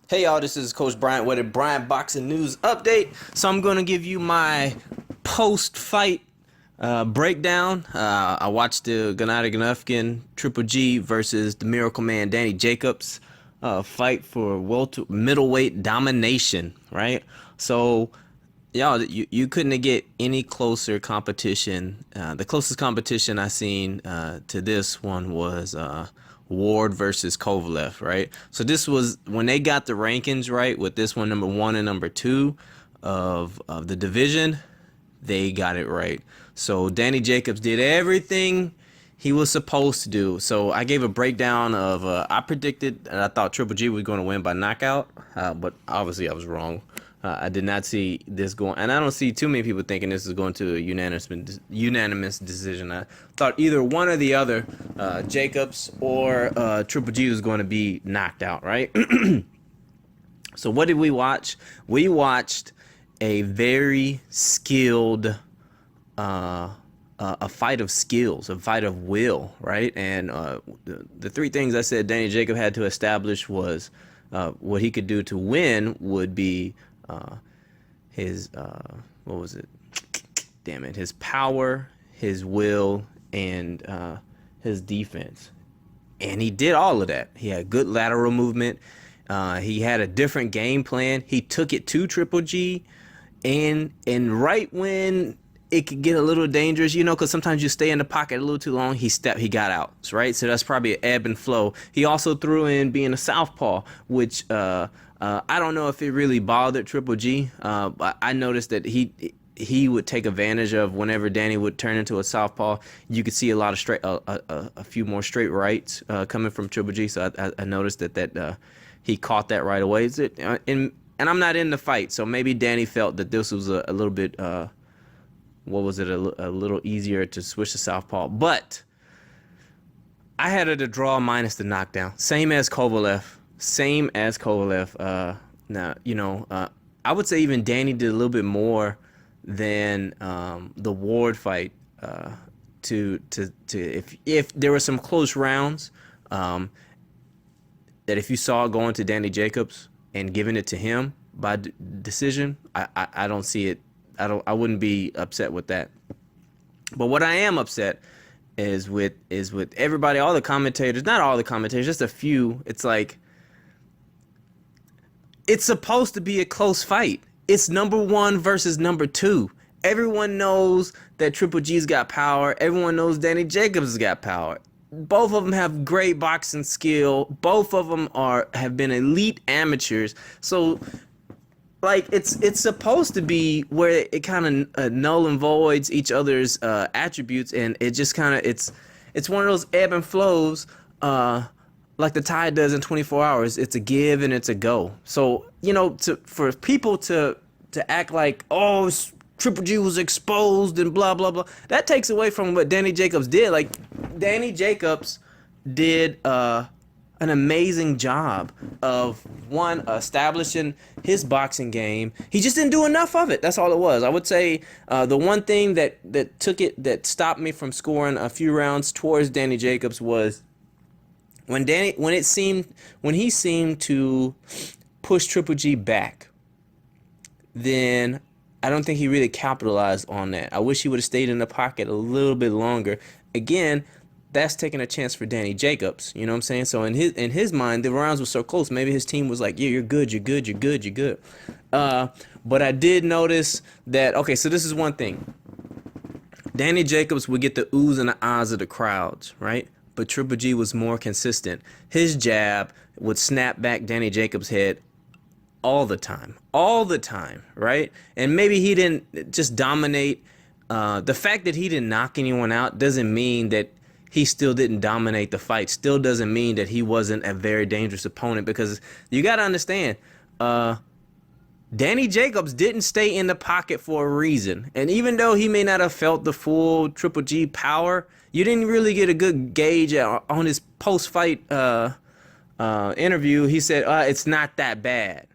Hey y'all, this is Coach Bryant with a Bryant Boxing News update. So I'm gonna give you my post-fight breakdown. I watched the Gennady Golovkin Triple G versus the Miracle Man Danny Jacobs fight for middleweight domination. Right? So y'all, you couldn't get any closer competition. The closest competition I seen to this one was Ward versus Kovalev, right? So this was when they got the rankings right with this one, number one and number two of the division. They got it right. So Danny Jacobs did everything he was supposed to do. So I gave a breakdown of I predicted and I thought Triple G was going to win by knockout, but obviously I was wrong. I did not see this going, and I don't see too many people thinking this is going to a unanimous decision. I thought either one or the other, Jacobs or Triple G was going to be knocked out, right? So what did we watch? We watched a very skilled, a fight of skills, a fight of will, right? And the three things I said Danny Jacob had to establish was what he could do to win would be his what was it? Damn it! His power, his will, and his defense. And he did all of that. He had good lateral movement. He had a different game plan. He took it to Triple G, and right when it could get a little dangerous, because sometimes you stay in the pocket a little too long. He got out, right? So that's probably an ebb and flow. He also threw in being a southpaw, which I don't know if it really bothered Triple G. I noticed that he would take advantage of whenever Danny would turn into a southpaw. You could see a lot of a few more straight rights coming from Triple G. So I noticed that he caught that right away. And I'm not in the fight, so maybe Danny felt that this was a little bit a little easier to switch to southpaw. But I had it to draw minus the knockdown, same as Kovalev. Now, I would say even Danny did a little bit more than the Ward fight. If there were some close rounds, that if you saw it going to Danny Jacobs and giving it to him by decision, I don't see it. I wouldn't be upset with that. But what I am upset is with everybody, all the commentators, not all the commentators, just a few. It's like, it's supposed to be a close fight. It's number one versus number two. Everyone knows that Triple G's got power. Everyone knows Danny Jacobs has got power. Both of them have great boxing skill. Both of them have been elite amateurs. So, like, it's supposed to be where it kind of null and voids each other's attributes, and it just kind of it's one of those ebb and flows. Like the tide does in 24 hours, it's a give and it's a go. So, for people to act like, oh, Triple G was exposed and blah, blah, blah, that takes away from what Danny Jacobs did. Like, Danny Jacobs did an amazing job of, one, establishing his boxing game. He just didn't do enough of it. That's all it was. I would say the one thing that stopped me from scoring a few rounds towards Danny Jacobs was when he seemed to push Triple G back. Then I don't think he really capitalized on that. I wish he would have stayed in the pocket a little bit longer. Again, that's taking a chance for Danny Jacobs. You know what I'm saying? So in his mind, the rounds were so close. Maybe his team was like, yeah, you're good, you're good, you're good, you're good. But I did notice that, okay, so this is one thing. Danny Jacobs would get the oohs and the ahs of the crowds, right? But Triple G was more consistent. His jab would snap back Danny Jacobs' head all the time, right? And maybe he didn't just dominate. The fact that he didn't knock anyone out doesn't mean that he still didn't dominate the fight. Still doesn't mean that he wasn't a very dangerous opponent, because you got to understand, Danny Jacobs didn't stay in the pocket for a reason. And even though he may not have felt the full Triple G power, you didn't really get a good gauge on his post-fight interview. He said, it's not that bad.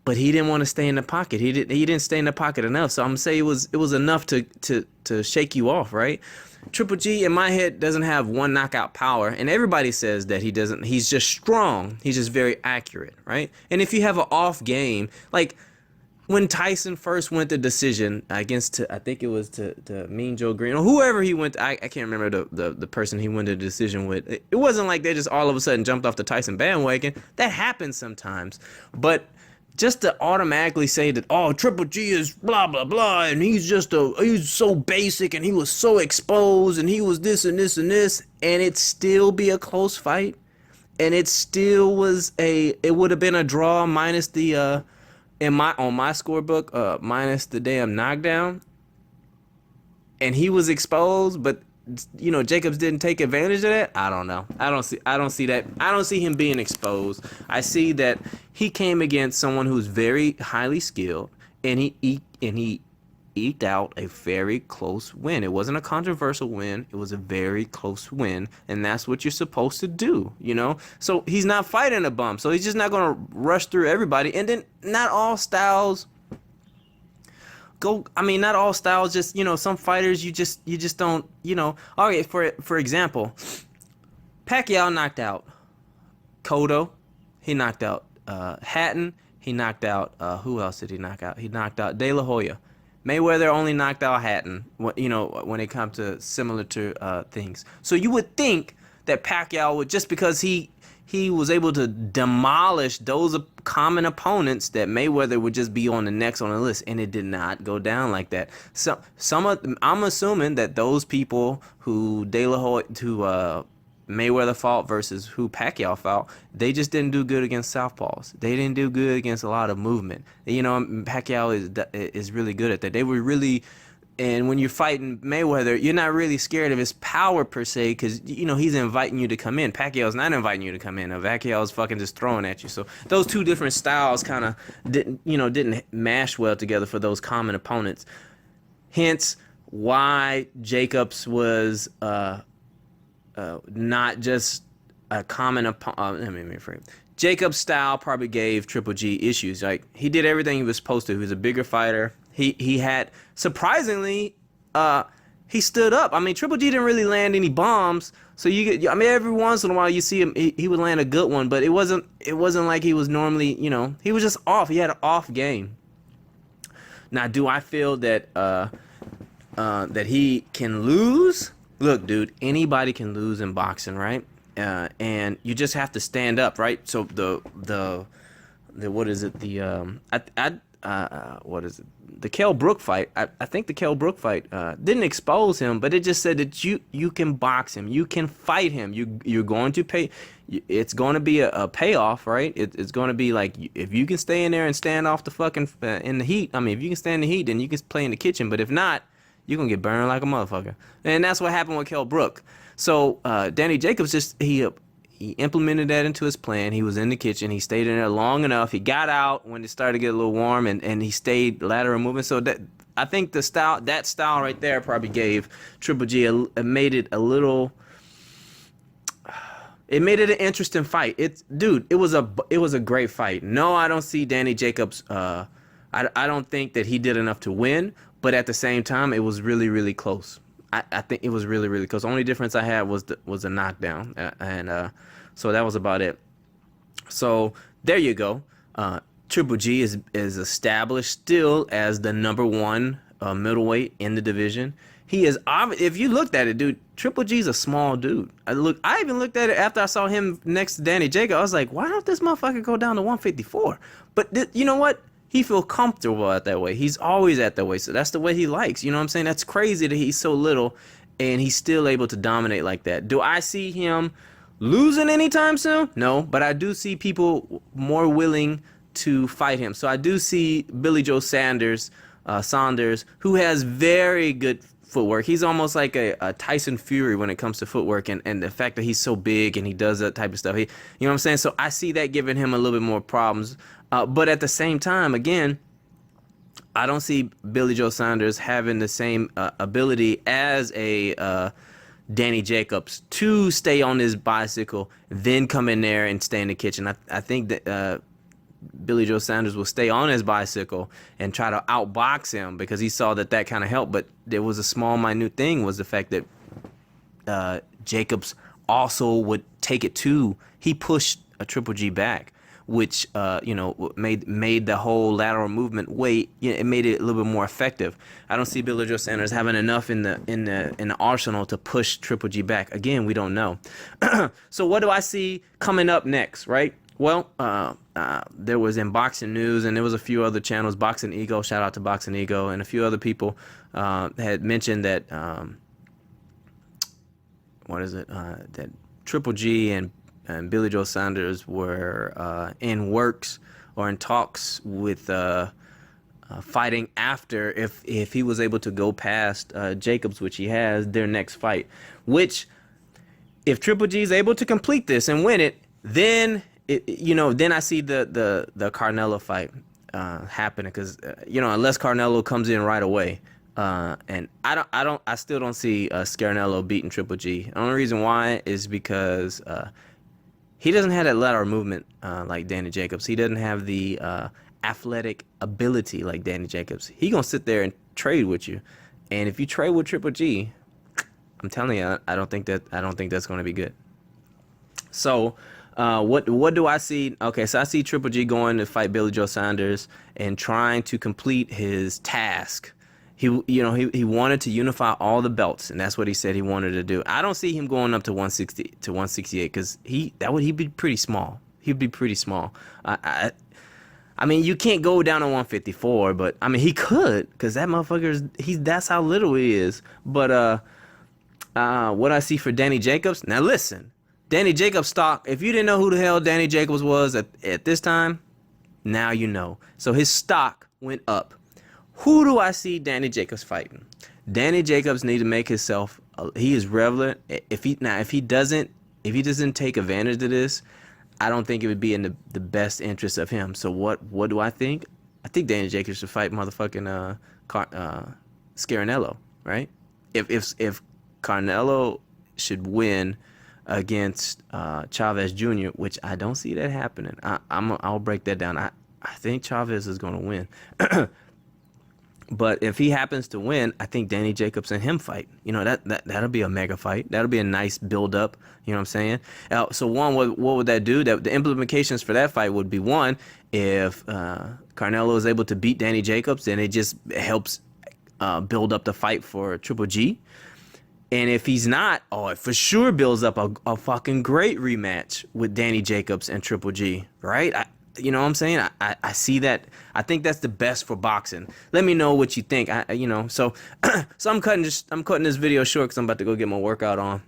but he didn't want to stay in the pocket. He didn't stay in the pocket enough. So I'm gonna say it was enough to shake you off, right? Triple G in my head doesn't have one knockout power, and everybody says that he doesn't. He's just strong. He's just very accurate, right? And if you have an off game, like when Tyson first went to decision against, I think it was to Mean Joe Green or whoever he went to, I can't remember the person he went to decision with. It wasn't like they just all of a sudden jumped off the Tyson bandwagon. That happens sometimes, but just to automatically say that, oh, Triple G is blah blah blah and he's so basic and he was so exposed and he was this and this and this, and it still be a close fight, and it would have been a draw minus the on my scorebook, minus the damn knockdown, and he was exposed, but Jacobs didn't take advantage of that. I don't know. I don't see that. I don't see him being exposed. I see that he came against someone who's very highly skilled, and he eked out a very close win. It wasn't a controversial win. It was a very close win, and that's what you're supposed to do, So he's not fighting a bum, so he's just not going to rush through everybody. And then not all styles not all styles just, some fighters you just don't, all right, for example, Pacquiao knocked out Cotto, he knocked out Hatton, he knocked out who else did he knock out? He knocked out De La Hoya. Mayweather only knocked out Hatton, when it comes to similar to things. So you would think that Pacquiao would, just because he was able to demolish those common opponents, that Mayweather would just be on the next on the list, and it did not go down like that. So I'm assuming that those people who De La Hoya, who Mayweather fought versus who Pacquiao fought, they just didn't do good against southpaws. They didn't do good against a lot of movement. Pacquiao is really good at that. They were really. And when you're fighting Mayweather, you're not really scared of his power per se, because he's inviting you to come in. Pacquiao's not inviting you to come in. Pacquiao's fucking just throwing at you. So those two different styles kind of didn't mash well together for those common opponents. Hence why Jacobs was not just a common opponent. Let me rephrase. Jacob's style probably gave Triple G issues. Like, he did everything he was supposed to. He was a bigger fighter. He had, surprisingly, he stood up. Triple G didn't really land any bombs, so every once in a while you see him, he would land a good one, but it wasn't like he was normally, he was just off. He had an off game. Now, do I feel that that he can lose? Look, dude, anybody can lose in boxing, right? And you just have to stand up, right? So the what is it? What is it? The Kell Brook fight. I think the Kell Brook fight didn't expose him, but it just said that you can box him, you can fight him. You're going to pay. It's going to be a payoff, right? It's going to be like, if you can stay in there and stand off the fucking in the heat. If you can stand in the heat, then you can play in the kitchen. But if not, you're gonna get burned like a motherfucker. And that's what happened with Kell Brook. So Danny Jacobs he implemented that into his plan. He was in the kitchen. He stayed in there long enough. He got out when it started to get a little warm, and he stayed lateral movement. So that, I think that style right there probably gave Triple G made it an interesting fight. It was a great fight. No, I don't see Danny Jacobs. I don't think that he did enough to win, but at the same time, it was really, really close. I think it was really, really close. The only difference I had was a knockdown, and so that was about it. So there you go. Triple G is established still as the number one middleweight in the division. He is, if you looked at it, dude, Triple G's a small dude. I even looked at it after I saw him next to Danny Jacobs. I was like, why don't this motherfucker go down to 154? But you know what? He feel comfortable at that weight. He's always at that weight, so that's the way he likes. You know what I'm saying? That's crazy that he's so little and he's still able to dominate like that. Do I see him losing anytime soon? No, but I do see people more willing to fight him. So I do see Billy Joe Saunders, who has very good footwork. He's almost like a Tyson Fury when it comes to footwork, and the fact that he's so big and he does that type of stuff. You know what I'm saying? So I see that giving him a little bit more problems. But at the same time, again, I don't see Billy Joe Saunders having the same ability as a Danny Jacobs to stay on his bicycle, then come in there and stay in the kitchen. I think that Billy Joe Saunders will stay on his bicycle and try to outbox him because he saw that kind of helped. But there was a small, minute thing was the fact that Jacobs also would take it too. He pushed a Triple G back, which made the whole lateral movement it made it a little bit more effective. I don't see Billy Joe Saunders having enough in the arsenal to push Triple G back. Again, we don't know. So what do I see coming up next, right? Well, there was in Boxing News, and there was a few other channels, Boxing Ego, shout out to Boxing Ego, and a few other people had mentioned that that Triple G and Billy Joe Saunders were in works or in talks with fighting after if he was able to go past Jacobs, which he has, their next fight. Which, if Triple G is able to complete this and win it, then then I see the Canelo fight happening, because unless Canelo comes in right away. And I still don't see Scarinello beating Triple G. The only reason why is because he doesn't have that lateral movement like Danny Jacobs. He doesn't have the athletic ability like Danny Jacobs. He gonna sit there and trade with you, and if you trade with Triple G, I'm telling you, I don't think that's gonna be good. So what do I see? Okay, so I see Triple G going to fight Billy Joe Saunders and trying to complete his task. He wanted to unify all the belts, and that's what he said he wanted to do. I don't see him going up to 160 to 168 because he'd be pretty small. He'd be pretty small. I mean, you can't go down to 154, but I mean he could, because that motherfucker that's how little he is. But what I see for Danny Jacobs, now listen, Danny Jacobs stock. If you didn't know who the hell Danny Jacobs was at this time, now you know. So his stock went up. Who do I see Danny Jacobs fighting? Danny Jacobs needs to make himself. He is relevant. If he doesn't take advantage of this, I don't think it would be in the best interest of him. So what do I think? I think Danny Jacobs should fight motherfucking Scarinello, right? If Canelo should win against Chavez Jr., which I don't see that happening. I'll break that down. I think Chavez is going to win. But if he happens to win, I think Danny Jacobs and him fight. That'll be a mega fight. That'll be a nice build up. You know what I'm saying? So one, what would that do? That the implications for that fight would be, one, if Canelo is able to beat Danny Jacobs, then it just helps build up the fight for Triple G. And if he's not, it for sure builds up a fucking great rematch with Danny Jacobs and Triple G, right? You know what I'm saying? I see that. I think that's the best for boxing. Let me know what you think. So I'm cutting this video short because I'm about to go get my workout on.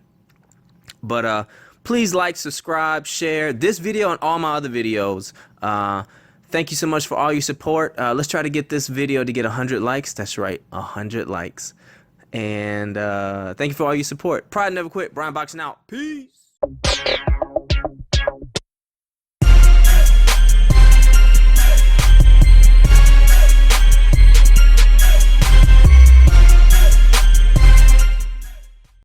But please like, subscribe, share this video and all my other videos. Thank you so much for all your support. Let's try to get this video to get 100 likes. That's right, 100 likes. And thank you for all your support. Pride never quit. Brian Boxing out. Peace.